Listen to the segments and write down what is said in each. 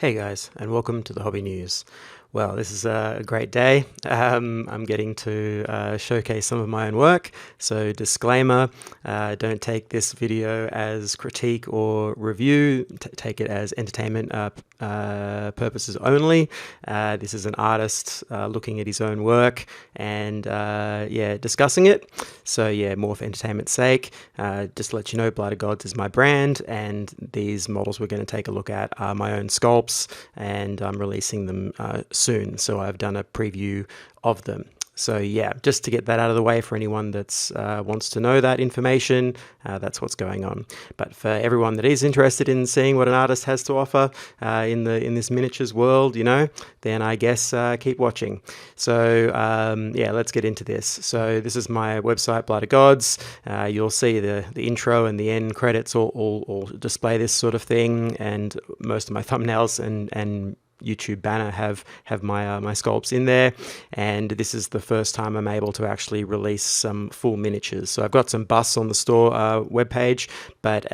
Hey guys, and welcome to the Hobby News. Well, this is a great day. I'm getting to showcase some of my own work. So disclaimer, don't take this video as critique or review. Take it as entertainment purposes only. This is an artist looking at his own work and discussing it. So yeah, more for entertainment's sake. Just to let you know, Blight of Gods is my brand, and these models we're going to take a look at are my own sculpts, and I'm releasing them soon. So I've done a preview of them. So yeah, just to get that out of the way for anyone that's wants to know that information, that's what's going on. But for everyone that is interested in seeing what an artist has to offer in this miniatures world, then I guess keep watching. So yeah, let's get into this. So this is my website, Blight of Gods. You'll see the intro and the end credits all display this sort of thing, and most of my thumbnails and YouTube banner have my my sculpts in there, and this is the first time I'm able to actually release some full miniatures. So I've got some busts on the store webpage, but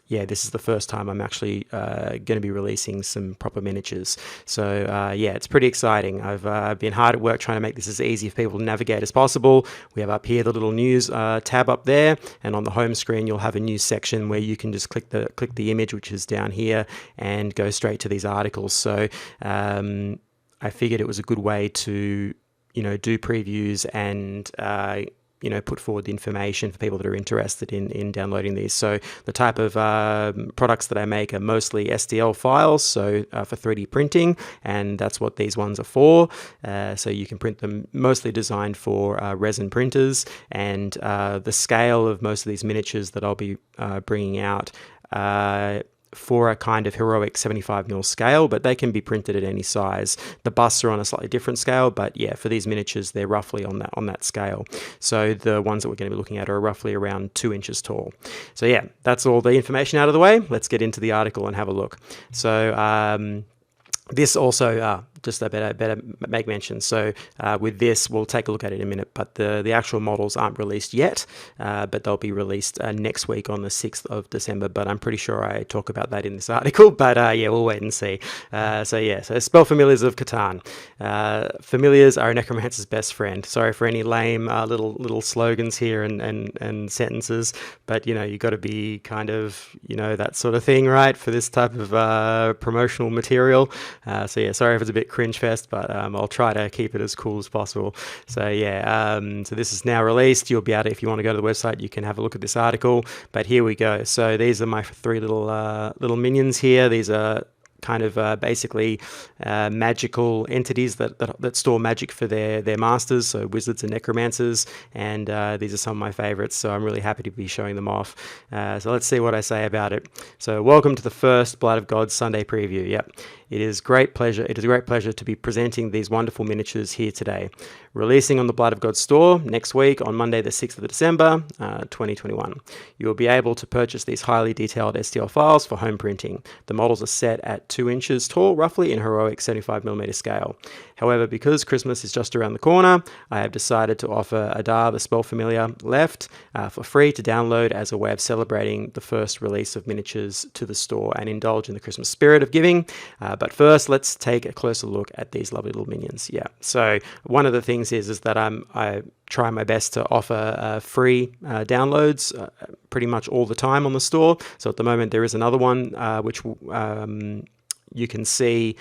yeah, this is the first time I'm actually going to be releasing some proper miniatures. So yeah, it's pretty exciting. I've been hard at work trying to make this as easy for people to navigate as possible. We have up here the little news tab up there, and on the home screen you'll have a news section where you can just click the image, which is down here, and go straight to these articles. So I figured it was a good way to do previews and put forward the information for people that are interested in downloading these. So the type of products that I make are mostly STL files, so for 3D printing, and that's what these ones are for. So you can print them, mostly designed for resin printers, and the scale of most of these miniatures that I'll be bringing out for a kind of heroic 75mm scale, but they can be printed at any size. The busts are on a slightly different scale, but yeah, for these miniatures, they're roughly on that scale. So the ones that we're going to be looking at are roughly around 2 inches tall. So yeah, that's all the information out of the way. Let's get into the article and have a look. So this also, just I better make mention. So with this, we'll take a look at it in a minute, but the actual models aren't released yet, but they'll be released next week on the 6th of December, but I'm pretty sure I talk about that in this article, but yeah, we'll wait and see. So yeah, so spell Familiars of Catan. Familiars are a necromancer's best friend. Sorry for any lame little slogans here and sentences, but you got to be kind of, that sort of thing, right, for this type of promotional material. So yeah, sorry if it's a bit cringe fest, but I'll try to keep it as cool as possible. So yeah, so this is now released. You'll be able to, if you want to go to the website, you can have a look at this article. But here we go. So these are my three little minions here. These are kind of basically magical entities that store magic for their masters, so wizards and necromancers, and these are some of my favorites, so I'm really happy to be showing them off. So let's see what I say about it. So welcome to the first Blight of Gods Sunday preview. Yep, it is a great pleasure to be presenting these wonderful miniatures here today. Releasing on the Blight of Gods store next week on Monday the 6th of December 2021. You will be able to purchase these highly detailed STL files for home printing. The models are set at 2 inches tall, roughly, in heroic 75mm scale. However, because Christmas is just around the corner, I have decided to offer Adar the Spell Familiar left for free to download as a way of celebrating the first release of miniatures to the store and indulge in the Christmas spirit of giving. But first, let's take a closer look at these lovely little minions. Yeah, so one of the things is that I try my best to offer free downloads pretty much all the time on the store. So at the moment there is another one which you can see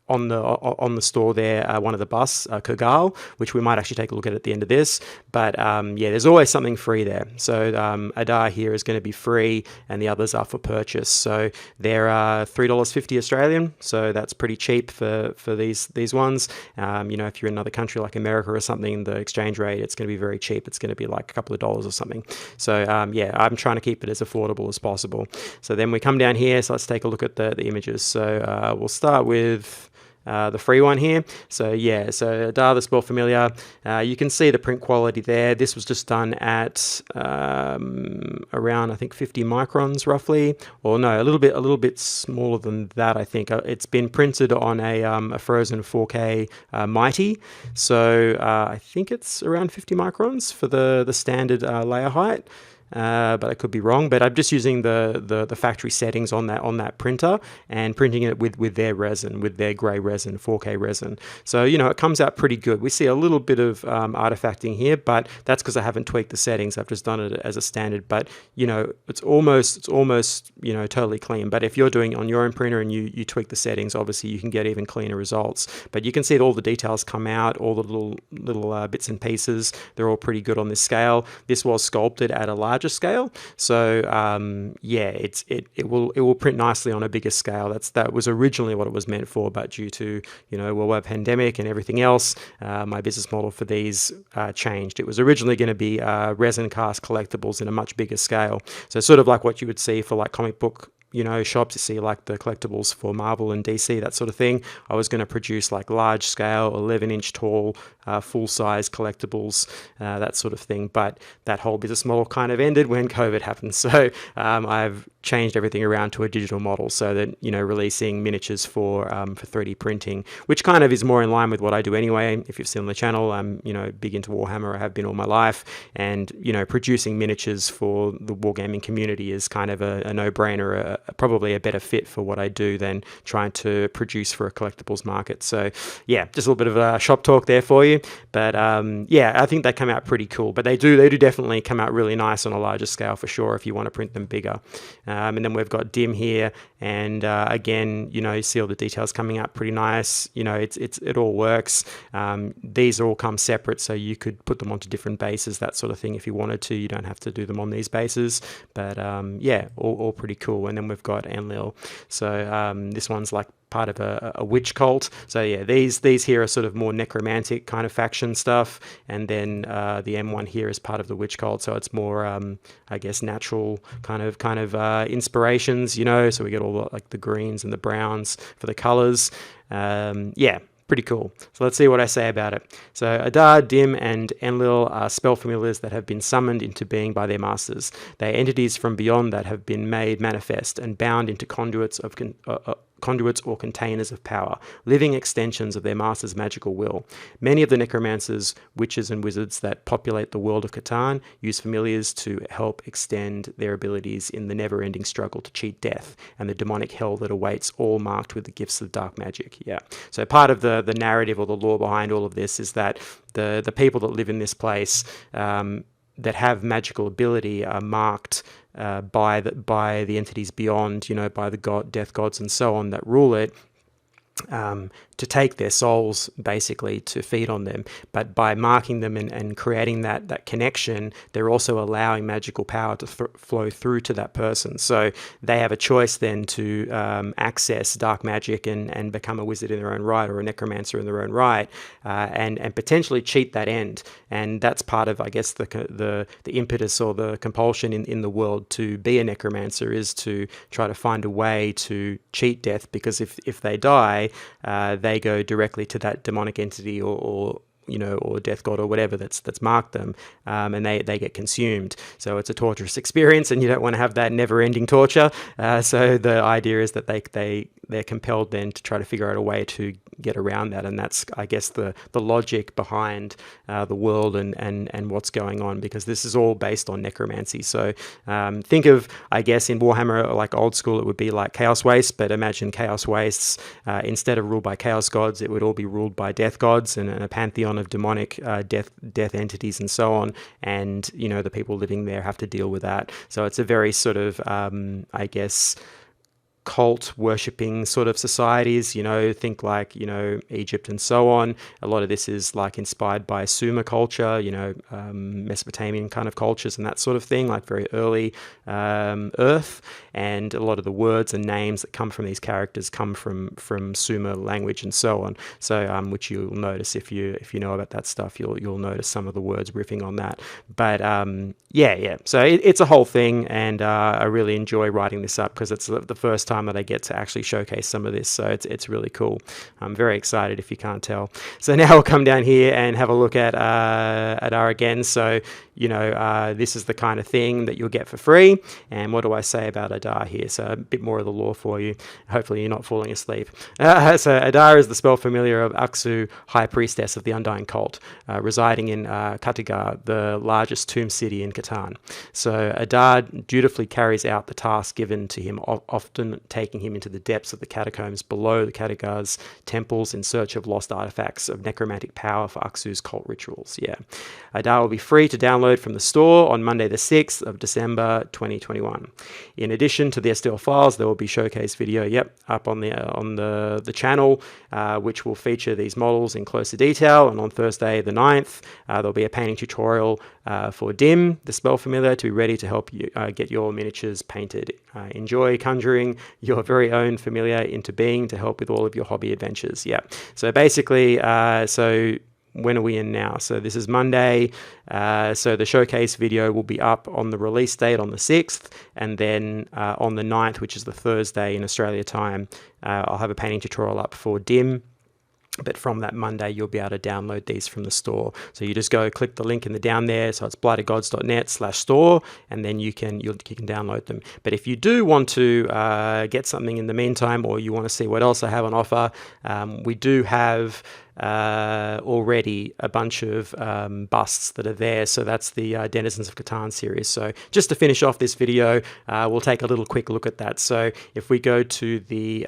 on the store there, one of the busts, Kogal, which we might actually take a look at the end of this. But yeah, there's always something free there. So Adar here is going to be free, and the others are for purchase. So they're $3.50 Australian, so that's pretty cheap for these ones. If you're in another country like America or something, the exchange rate, it's going to be very cheap. It's going to be like a couple of dollars or something. So yeah, I'm trying to keep it as affordable as possible. So then we come down here, so let's take a look at the images. So we'll start with the free one here. So yeah, so Adar the Spell Familiar, you can see the print quality there. This was just done at around, I think, 50 microns roughly, or no, a little bit smaller than that. I think it's been printed on a frozen 4K Mighty, so I think it's around 50 microns for the standard layer height. but I could be wrong. But I'm just using the factory settings on that printer and printing it with their resin, with their grey resin, 4K resin. So, you know, it comes out pretty good. We see a little bit of artifacting here, but that's because I haven't tweaked the settings. I've just done it as a standard. But, you know, it's almost you know, totally clean. But if you're doing on your own printer and you tweak the settings, obviously you can get even cleaner results. But you can see that all the details come out, all the little bits and pieces. They're all pretty good on this scale. This was sculpted at a larger scale, so yeah, it will print nicely on a bigger scale. That was originally what it was meant for, but due to, you know, worldwide pandemic and everything else, my business model for these changed. It was originally going to be resin cast collectibles in a much bigger scale, so sort of like what you would see for like comic book, you know, shops. You see like the collectibles for Marvel and DC, that sort of thing. I was going to produce like large scale, 11-inch tall, full-size collectibles, that sort of thing. But that whole business model kind of ended when COVID happened. So I've changed everything around to a digital model, so that, you know, releasing miniatures for 3D printing, which kind of is more in line with what I do anyway. If you've seen on the channel, I'm, you know, big into Warhammer. I have been all my life, and, you know, producing miniatures for the wargaming community is kind of a no-brainer, probably a better fit for what I do than trying to produce for a collectibles market. So yeah, just a little bit of a shop talk there for you. But yeah, I think they come out pretty cool. But they do definitely come out really nice on a larger scale for sure if you want to print them bigger. And then we've got Dim here, and again, you know, you see all the details coming out pretty nice. You know, it all works. These all come separate, so you could put them onto different bases, that sort of thing, if you wanted to. You don't have to do them on these bases. But yeah, all pretty cool. And then we've got Enlil. So this one's like part of a witch cult. So yeah, these here are sort of more necromantic kind of faction stuff, and then the M1 here is part of the witch cult. So it's more, I guess, natural kind of inspirations, you know. So we get all the, like the greens and the browns for the colors. Yeah. Pretty cool. So let's see what I say about it. So Adar, Dim, and Enlil are spell familiars that have been summoned into being by their masters. They are entities from beyond that have been made manifest and bound into conduits or containers of power, living extensions of their master's magical will. Many of the necromancers, witches, and wizards that populate the world of Catan use familiars to help extend their abilities in the never-ending struggle to cheat death and the demonic hell that awaits all marked with the gifts of dark magic. Yeah. So part of the narrative or the lore behind all of this is that the people that live in this place that have magical ability are marked by the entities beyond, you know, by the death gods and so on that rule it, to take their souls, basically, to feed on them. But by marking them and creating that connection, they're also allowing magical power to flow through to that person. So they have a choice then to access dark magic and become a wizard in their own right, or a necromancer in their own right, and potentially cheat that end. And that's part of, I guess, the impetus or the compulsion in the world to be a necromancer, is to try to find a way to cheat death, because if they die, they go directly to that demonic entity or you know, or death god or whatever that's marked them, and they get consumed. So it's a torturous experience, and you don't want to have that never-ending torture. So the idea is that they're compelled then to try to figure out a way to get around that, and that's, I guess, the logic behind the world and what's going on, because this is all based on necromancy. So think of, I guess, in Warhammer, like old school, it would be like Chaos Waste, but imagine Chaos Wastes, instead of ruled by Chaos Gods, it would all be ruled by Death Gods and a pantheon of demonic death entities and so on, and, you know, the people living there have to deal with that. So it's a very sort of, I guess, cult worshipping sort of societies, you know, think like, you know, Egypt and so on. A lot of this is like inspired by Sumer culture, you know, Mesopotamian kind of cultures and that sort of thing, like very early Earth. And a lot of the words and names that come from these characters come from Sumer language and so on. So which you'll notice if you know about that stuff, you'll notice some of the words riffing on that. But yeah. So it's a whole thing, and I really enjoy writing this up because it's the first time that I get to actually showcase some of this. So it's really cool. I'm very excited, if you can't tell. So now we'll come down here and have a look at Adar again. So this is the kind of thing that you'll get for free. And what do I say about Adar here? So a bit more of the lore for you. Hopefully you're not falling asleep. So Adar is the spell familiar of Aksu, High Priestess of the Undying Cult, residing in Kattegar, the largest tomb city in Catan. So Adar dutifully carries out the task given to him, often taking him into the depths of the catacombs below the Kattegar's temples in search of lost artifacts of necromantic power for Aksu's cult rituals. Yeah. Adar will be free to download from the store on Monday the 6th of December 2021. In addition to the STL files, there will be showcase video, up on the channel, which will feature these models in closer detail. And on Thursday the 9th, there'll be a painting tutorial for Dim, the spell familiar, to be ready to help you get your miniatures painted. Enjoy conjuring your very own familiar into being to help with all of your hobby adventures. Yeah. So basically, when are we in now? So this is Monday. So the showcase video will be up on the release date on the 6th, and then on the 9th, which is the Thursday in Australia time, I'll have a painting tutorial up for Dim. But from that Monday, you'll be able to download these from the store. So you just go click the link in the down there. So it's blightofgods.net/store, and then you can download them. But if you do want to get something in the meantime, or you want to see what else I have on offer, we do have already a bunch of busts that are there. So that's the Denizens of Catan series. So just to finish off this video, we'll take a little quick look at that. So if we go to the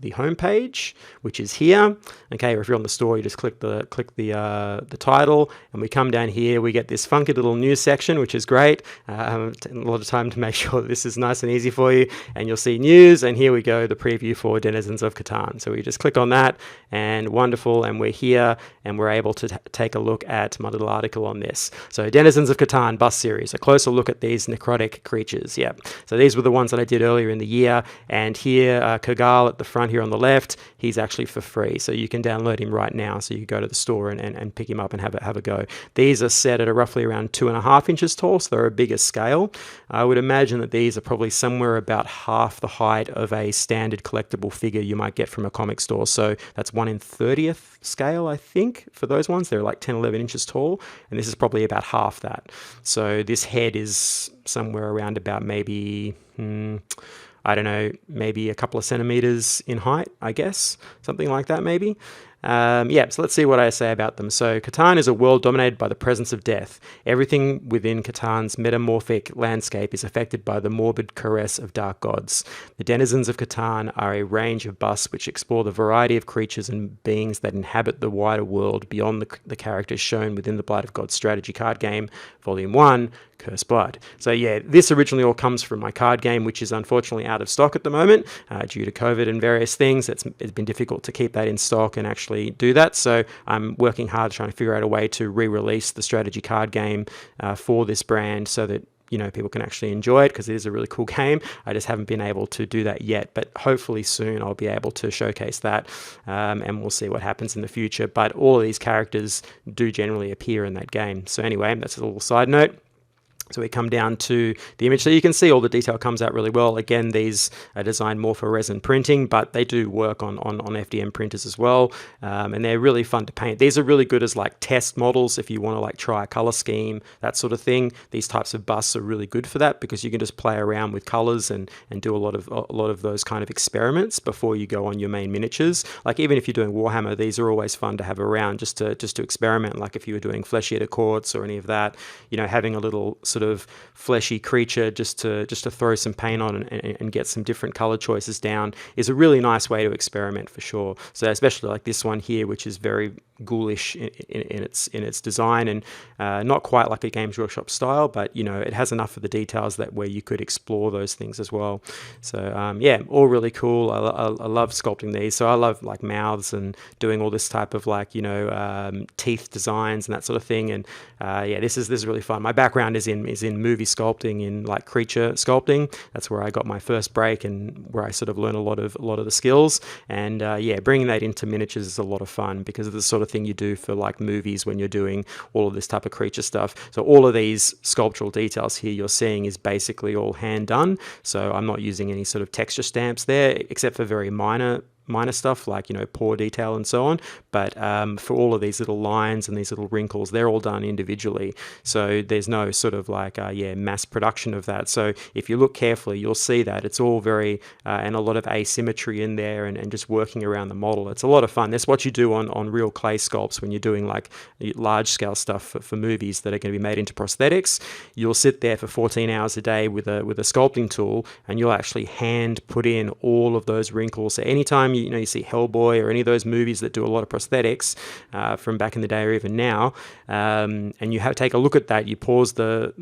homepage, which is here. Okay, or if you're on the store, you just click the title, and we come down here. We get this funky little news section, which is great. A lot of time to make sure that this is nice and easy for you, and you'll see news. And here we go, the preview for Denizens of Catan. So we just click on that, and wonderful, and we're here, and we're able to take a look at my little article on this. So Denizens of Catan bust series, a closer look at these necrotic creatures. Yeah, so these were the ones that I did earlier in the year, and here Kogal at the front here on the left, he's actually for free, so you can download him right now. So you can go to the store and pick him up and have a go. These are set at roughly around 2.5 inches tall, so they're a bigger scale. I would imagine that these are probably somewhere about half the height of a standard collectible figure you might get from a comic store. So that's 1/30th scale, I think, for those ones. They're like 10-11 inches tall, and this is probably about half that. So this head is somewhere around about maybe I don't know, maybe a couple of centimeters in height, I guess, something like that maybe. So let's see what I say about them. So Catan is a world dominated by the presence of death. Everything within Catan's metamorphic landscape is affected by the morbid caress of dark gods. The denizens of Catan are a range of busts which explore the variety of creatures and beings that inhabit the wider world beyond the characters shown within the Blight of Gods strategy card game, Volume 1, Cursed Blood. So yeah, this originally all comes from my card game, which is unfortunately out of stock at the moment due to COVID and various things. It's been difficult to keep that in stock and actually do that. So I'm working hard trying to figure out a way to re-release the strategy card game for this brand so that people can actually enjoy it, because it is a really cool game. I just haven't been able to do that yet, but hopefully soon I'll be able to showcase that, and we'll see what happens in the future. But all of these characters do generally appear in that game. So anyway, that's a little side note. So we come down to the image. So you can see all the detail comes out really well. Again, these are designed more for resin printing, but they do work on FDM printers as well. And they're really fun to paint. These are really good as like test models if you want to like try a color scheme, that sort of thing. These types of busts are really good for that, because you can just play around with colors and do a lot of those kind of experiments before you go on your main miniatures. Like even if you're doing Warhammer, these are always fun to have around just to experiment. Like if you were doing Flesh Eater Courts or any of that, having a little sort of fleshy creature just to throw some paint on and get some different color choices down is a really nice way to experiment for sure. So especially like this one here, which is very ghoulish in its design, and not quite like a Games Workshop style, but it has enough of the details that where you could explore those things as well. So yeah, all really cool. I love sculpting these. So I love like mouths and doing all this type of like teeth designs and that sort of thing. And yeah, this is really fun. My background is in movie sculpting, in like creature sculpting. That's where I got my first break and where I sort of learned a lot of the skills. And yeah, bringing that into miniatures is a lot of fun, because of the sort of thing you do for like movies when you're doing all of this type of creature stuff. So all of these sculptural details here you're seeing is basically all hand done. So I'm not using any sort of texture stamps there, except for very minor minor stuff like, you know, pore detail and so on. But for all of these little lines and these little wrinkles, they're all done individually. So there's no sort of like, mass production of that. So if you look carefully, you'll see that it's all very, and a lot of asymmetry in there, and just working around the model. It's a lot of fun. That's what you do on real clay sculpts when you're doing like large scale stuff for movies that are going to be made into prosthetics. You'll sit there for 14 hours a day with a sculpting tool, and you'll actually hand put in all of those wrinkles. So anytime you see Hellboy or any of those movies that do a lot of prosthetics from back in the day or even now, and you take a look at that, you pause the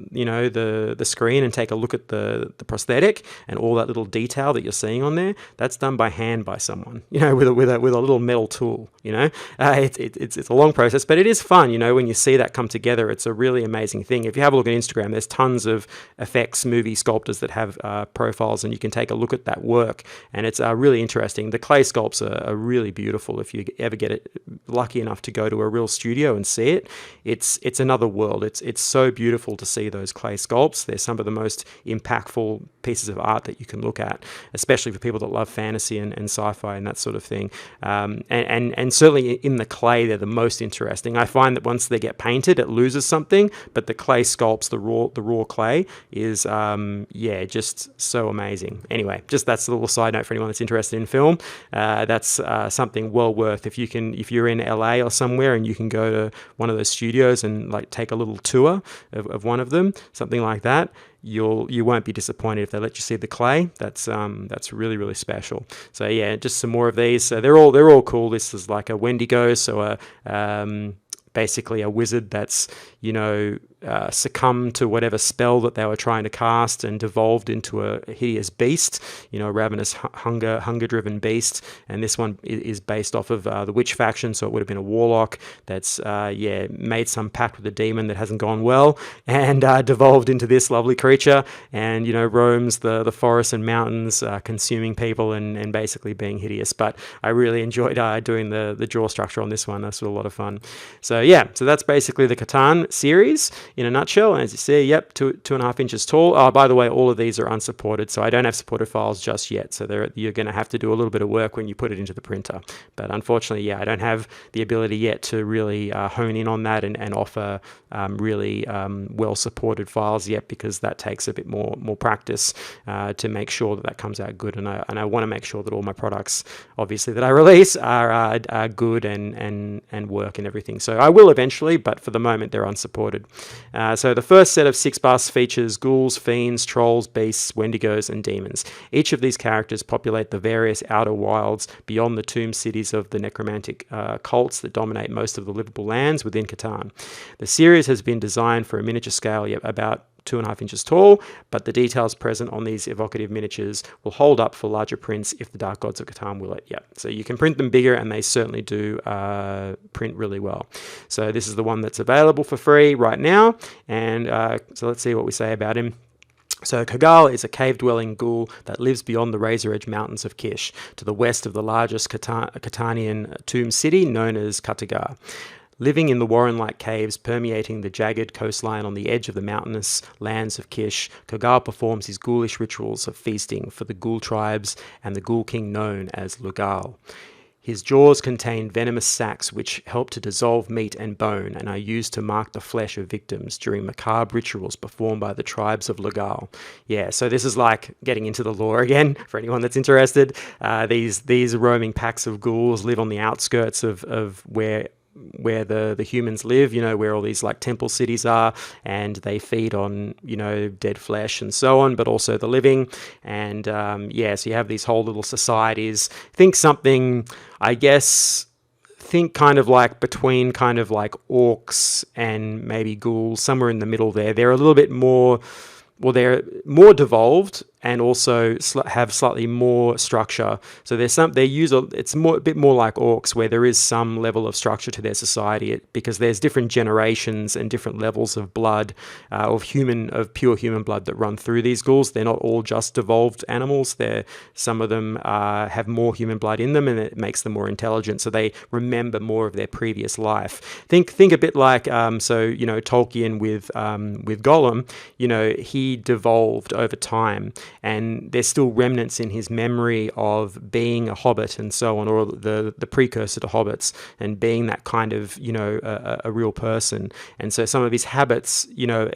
screen and take a look at the prosthetic and all that little detail that you're seeing on there. That's done by hand by someone, with a little metal tool. It's a long process, but it is fun. When you see that come together, it's a really amazing thing. If you have a look at Instagram, there's tons of effects movie sculptors that have profiles, and you can take a look at that work, and it's really interesting. The clay sculpts are really beautiful. If you ever get lucky enough to go to a real studio and see it, it's another world. It's so beautiful to see those clay sculpts. They're some of the most impactful pieces of art that you can look at, especially for people that love fantasy and sci-fi and that sort of thing. And certainly in the clay, they're the most interesting. I find that once they get painted, it loses something, but the clay sculpts, the raw clay is just so amazing. Anyway, just that's a little side note for anyone that's interested in film. That's something well worth, if you're in LA or somewhere and you can go to one of those studios and like take a little tour of one of them, something like that. You won't be disappointed if they let you see the clay. That's really, really special. So yeah, just some more of these. So they're all cool. This is like a Wendigo, so basically a wizard that's succumbed to whatever spell that they were trying to cast and devolved into a hideous beast, a ravenous hunger-driven beast. And this one is based off of the witch faction, so it would have been a warlock that's made some pact with a demon that hasn't gone well, and devolved into this lovely creature, and roams the forests and mountains, consuming people and basically being hideous. But I really enjoyed doing the jaw structure on this one. That's a lot of fun. So that's basically the Catan series in a nutshell. And as you see, 2.5 inches tall. Oh, by the way, all of these are unsupported, so I don't have supported files just yet. So you're going to have to do a little bit of work when you put it into the printer. But unfortunately, I don't have the ability yet to really hone in on that and offer really well-supported files yet, because that takes a bit more practice to make sure that comes out good. And I want to make sure that all my products, obviously, that I release are good and work and everything. So I will eventually, but for the moment, they're unsupported. So the first set of 6 busts features ghouls, fiends, trolls, beasts, wendigos, and demons. Each of these characters populate the various outer wilds beyond the tomb cities of the necromantic cults that dominate most of the livable lands within Catan. The series has been designed for a miniature scale, about 2.5 inches tall, but the details present on these evocative miniatures will hold up for larger prints if the Dark Gods of Catan will it. So you can print them bigger, and they certainly do print really well. So this is the one that's available for free right now, and so let's see what we say about him. So Kogal is a cave-dwelling ghoul that lives beyond the razor-edge mountains of Kish, to the west of the largest Catanian tomb city known as Katagar. Living in the warren-like caves permeating the jagged coastline on the edge of the mountainous lands of Kish, Kogal performs his ghoulish rituals of feasting for the ghoul tribes and the ghoul king known as Lugal. His jaws contain venomous sacs which help to dissolve meat and bone and are used to mark the flesh of victims during macabre rituals performed by the tribes of Lugal. So this is like getting into the lore again for anyone that's interested. These roaming packs of ghouls live on the outskirts of where the humans live, where all these like temple cities are, and they feed on, dead flesh and so on, but also the living. And so you have these whole little societies. Think something, I guess, kind of like between kind of like orcs and maybe ghouls, somewhere in the middle there. They're a little bit more, they're more devolved and also have slightly more structure. So it's a bit more like orcs, where there is some level of structure to their society, because there's different generations and different levels of blood, of pure human blood that run through these ghouls. They're not all just devolved animals. Some of them have more human blood in them, and it makes them more intelligent. So they remember more of their previous life. Think a bit like Tolkien with Gollum. He devolved over time. and there's still remnants in his memory of being a hobbit and so on, or the precursor to hobbits, and being that kind of, a real person. And so some of his habits,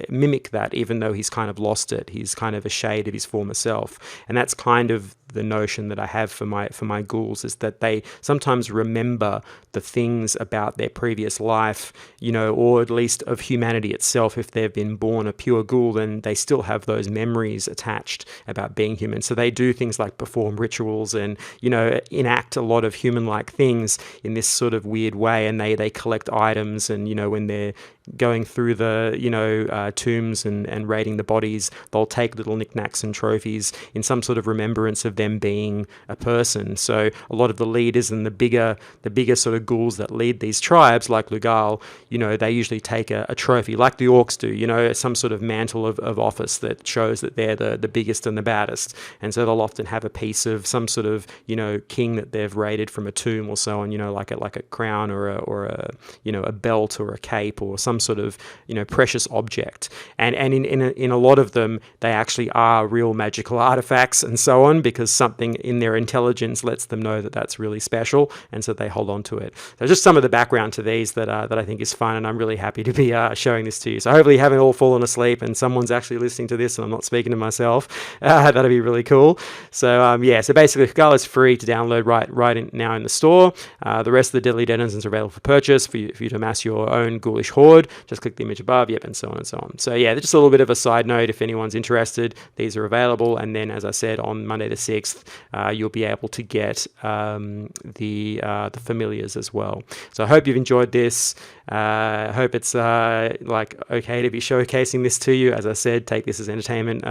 mimic that, even though he's kind of lost it. He's kind of a shade of his former self. And that's kind of the notion that I have for my ghouls, is that they sometimes remember the things about their previous life, or at least of humanity itself. If they've been born a pure ghoul, then they still have those memories attached about being human. So they do things like perform rituals and, enact a lot of human-like things in this sort of weird way. And they collect items, and, when they're going through the tombs and raiding the bodies, they'll take little knickknacks and trophies in some sort of remembrance of them being a person. So a lot of the leaders and the bigger sort of ghouls that lead these tribes, like Lugal, they usually take a trophy, like the orcs do, some sort of mantle of office that shows that they're the biggest and the baddest. And so they'll often have a piece of some sort of king that they've raided from a tomb or so on, like a crown or a belt or a cape or some sort of precious object. And in a lot of them, they actually are real magical artifacts and so on, because something in their intelligence lets them know that that's really special, and so they hold on to it. So just some of the background to these that I think is fun, and I'm really happy to be showing this to you. So hopefully you haven't all fallen asleep and someone's actually listening to this and I'm not speaking to myself. That'd be really cool. So so basically Kogal is free to download right now in the store. The rest of the Deadly Denizens are available for purchase for you to amass your own ghoulish horde. Just click the image above, and so on and so on. So yeah, just a little bit of a side note if anyone's interested. These are available, and then as I said, on Monday the 6th, you'll be able to get the familiars as well. So I hope you've enjoyed this. I hope it's okay to be showcasing this to you. As I said, take this as entertainment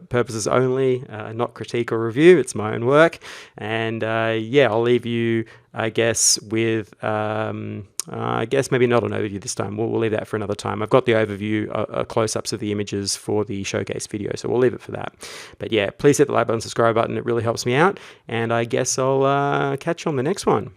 purposes only, not critique or review. It's my own work. And I'll leave you, I guess, with maybe not an overview this time. We'll leave that for another time. I've got the overview, close-ups of the images for the showcase video, so we'll leave it for that. But yeah, please hit the like button, subscribe button. It really helps me out. And I guess I'll catch you on the next one.